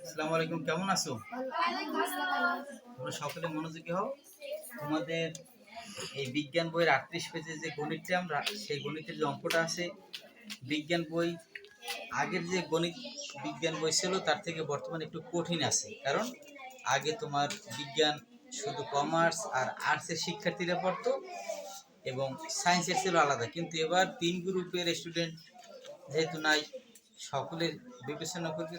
আসসালামু আলাইকুম, কেমন আছো? তোমরা সকলে মনোযোগী হও। তোমাদের এই বিজ্ঞান বইয়ের 38 পেজে যে গণিতটা আমরা সেই গণিতের যে অঙ্কটা আছে, বিজ্ঞান বই আগের যে গণিত বিজ্ঞান বই ছিল তার থেকে বর্তমানে একটু কঠিন আছে। কারণ আগে তোমার বিজ্ঞান শুধু কমার্স আর আর্টসের শিক্ষার্থীরা পড়তো এবং সায়েন্সের ছিল আলাদা, কিন্তু এবার 3 গ্রুপের স্টুডেন্ট যেহেতু নাই, সকলের বিবেচনা করে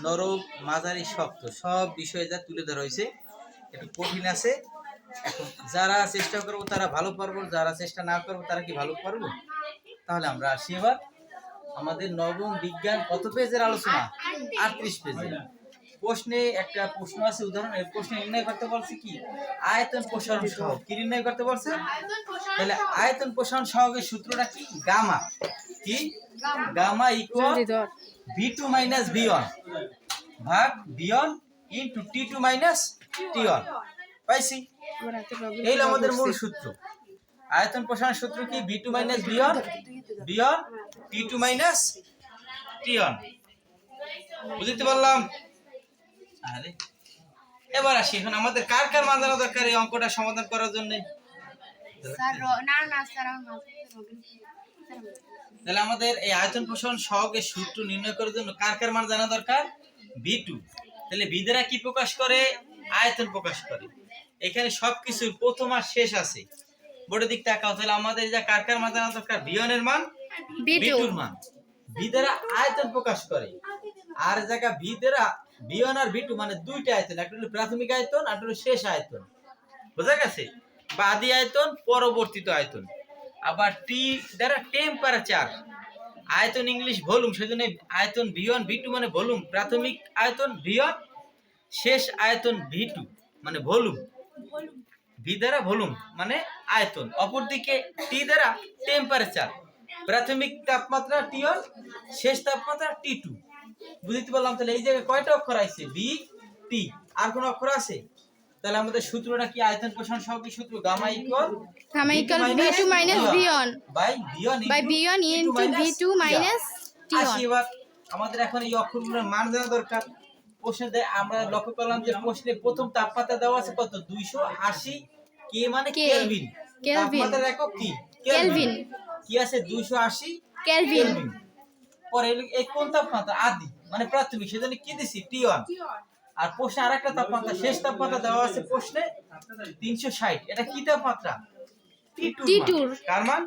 নরম মাঝারি শক্ত সব বিষয়ে যা তুলে ধরা হয়েছে, একটু কঠিন আছে। এখন যারা চেষ্টা করবো তারা ভালো পারবো, যারা চেষ্টা না করবো তারা কি ভালো পারবো? তাহলে আমরা আসি এবার আমাদের নবম বিজ্ঞান কত পেজের আলোচনা, 38 পেজের। প্রশ্নে একটা প্রশ্ন আছে, উদাহরণ এই প্রশ্নে নির্ণয় করতে বলছে কি আয়তন প্রসারণ সহগ। কি নির্ণয় করতে বলছে? তাহলে আয়তন প্রসারণ সহগের সূত্রটা কি? গামা। কি? Gamma equal v2 minus v1 ভাগ v1 into t2 minus t1। পাইছি? এই হলো আমাদের মূল সূত্র। আয়তন প্রসারণ সূত্র কি? v2 minus v1 v1 t2 minus t1। বুঝতে পারলাম? আরে এবার আসি, এখন আমাদের কার কার মান জানা দরকার এই অঙ্কটা সমাধান করার জন্য? তাহলে আমাদের এই আয়তন প্রসারণ সহগের সূত্র নির্ণয় করার জন্য কার কার মান জানা দরকার? v2। তাহলে v দ্বারা কি প্রকাশ করে? আয়তন প্রকাশ করে। এখানে সবকিছুর প্রথম আর শেষ আছে। বোর্ডের দিক তাকাও, তাহলে আমাদের যা কার কার মান জানা দরকার? v1 এর মান, v2 এর মান। v দ্বারা আয়তন প্রকাশ করে। আর জায়গা v দ্বারা v1 আর v2 মানে দুইটা আয়তন, একটা হলো প্রাথমিক আয়তন আর একটা হলো শেষ আয়তন। বোঝা গেছে? বা আদি আয়তন, পরবর্তীত আয়তন। আবার টি দ্বারা টেম্পারেচার, আয়তন ইংলিশ ভলিউম, সেজন্য আয়তন v1 v2 মানে ভলিউম, প্রাথমিক আয়তন v1, শেষ আয়তন v2 মানে ভলিউম। v দ্বারা ভলিউম মানে আয়তন, অপরদিকে টি দ্বারা টেম্পারেচার, প্রাথমিক তাপমাত্রা t1, শেষ তাপমাত্রা t2। বুঝতে পারলাম? তাহলে এই জায়গায় কয়টা অক্ষর আছে? v t। আর কোন অক্ষর আছে? তাহলে আমাদের সূত্রটা কি? আয়তন প্রসারণ সহগের সূত্র gamma equal v2 minus v1 by v1 into v2 minus t1। এবার আমাদের এখন এই অক্ষরগুলোর মান জানা দরকার। প্রশ্নে আমরা লক্ষ্য করলাম যে প্রশ্নে প্রথম তাপমাত্রা দেওয়া আছে কত? 280 কে মানে কেলভিন। তাপমাত্রার একক কি? কেলভিন। কি আছে? 280 কেলভিন। পরে এই কোন তাপমাত্রা? আদি মানে প্রাথমিক, সেজন্য কি দিছি? t1। আর প্রশ্নে আরেকটা তাপমাত্রা, শেষ তাপমাত্রা দেওয়া আছে প্রশ্নে 360। এটা কি তাপমাত্রা? t2। কার মান?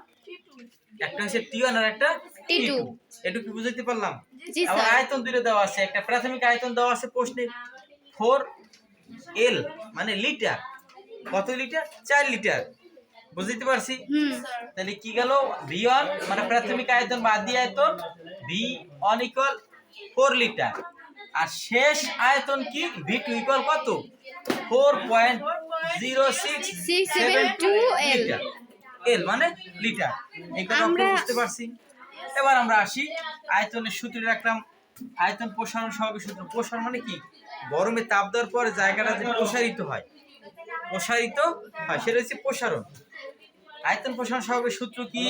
একটা হচ্ছে t1 আর একটা t2। এটুকু বুঝাইতে পারলাম? জি আবার স্যার। আয়তন দুটো দেওয়া আছে, একটা প্রাথমিক আয়তন দেওয়া আছে প্রশ্নে 4L মানে লিটার। কত লিটার? 4 লিটার। বুঝতে পারছি? তাহলে কি গেল? v1 মানে প্রাথমিক আয়তন বা আদি আয়তন, v1 ইকুয়াল 4 লিটার। আর শেষ আয়তন কি? v2 ইকুয়াল কত? 4.0672 লিটার। এল মানে লিটার। এই কথা আমরা বুঝতে পারছি। এবার আমরা আসি আয়তনের সূত্রে রাখলাম আয়তন প্রসারণ সহগের সূত্র। প্রসারণ মানে কি? গরমে তাপ দেওয়ার পরে জায়গাটা যে প্রসারিত হয়, সেটা হচ্ছে প্রসারণ। আয়তন প্রসারণ সহগের সূত্র কি?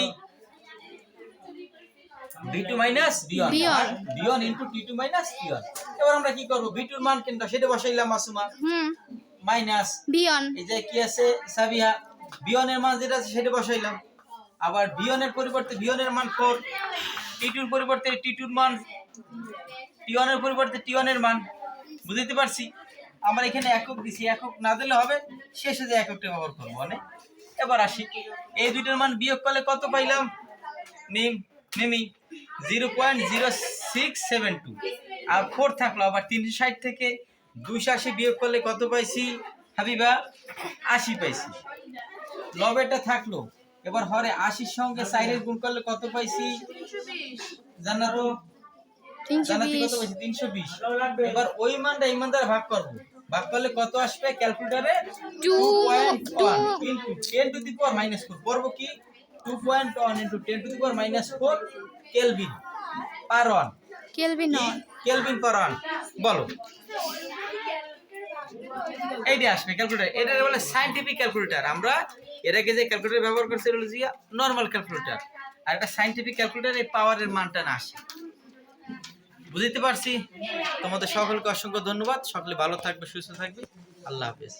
v2 minus v1 v1 into t2 minus t1। এবার আমরা কি করব? v2 এর মান কেনটা সেটা বসাইলাম মাসুমা, মাইনাস v1। এই যে কি আছে সাবিহা, v1 এর মান যেটা আছে সেটা বসাইলাম। আবার v1 এর পরিবর্তে v1 এর মান 4, t2 এর পরিবর্তে t2 এর মান, t1 এর পরিবর্তে t1 এর মান। বুঝতে পারছি? আমরা এখানে একক দিছি, একক না দিলে হবে, শেষে যে এককটা ব্যবহার করব মানে। এবার আসি এই দুইটার মান বিয়োগ করলে কত পাইলাম? মিমি 0.0672 আর 4 থাকলো। আবার 360 থেকে 280 বিয়োগ করলে কত পাইছি হাবিবা? 80 পাইছি। লবেটা থাকলো। এবার হরে 80 সঙ্গে 4 এর গুণ করলে কত পাইছি? জানারো 320। এবার ওই মানটা এই মান দ্বারা ভাগ করব। ভাগ করলে কত আসবে? ক্যালকুলেটরে 2.1 into 10 to the power minus 4 করব কি? 2.1 into 10 to the power minus 4 kelvin per 1। Kelvin per 1 বলো। এইটা আসবে ক্যালকুলেটর। এটা বলে সায়েন্টিফিক ক্যালকুলেটর। আমরা এর আগে যে ক্যালকুলেটর ব্যবহার করছি এটা হলো যে নরমাল ক্যালকুলেটর, আর এটা সায়েন্টিফিক ক্যালকুলেটর। এই পাওয়ারের মানটা না আসে। বুঝতে পারছি। তোমাদের সকলকে অসংখ্য ধন্যবাদ। সকলে ভালো থাকবে, সুস্থ থাকবে। আল্লাহ হাফেজ।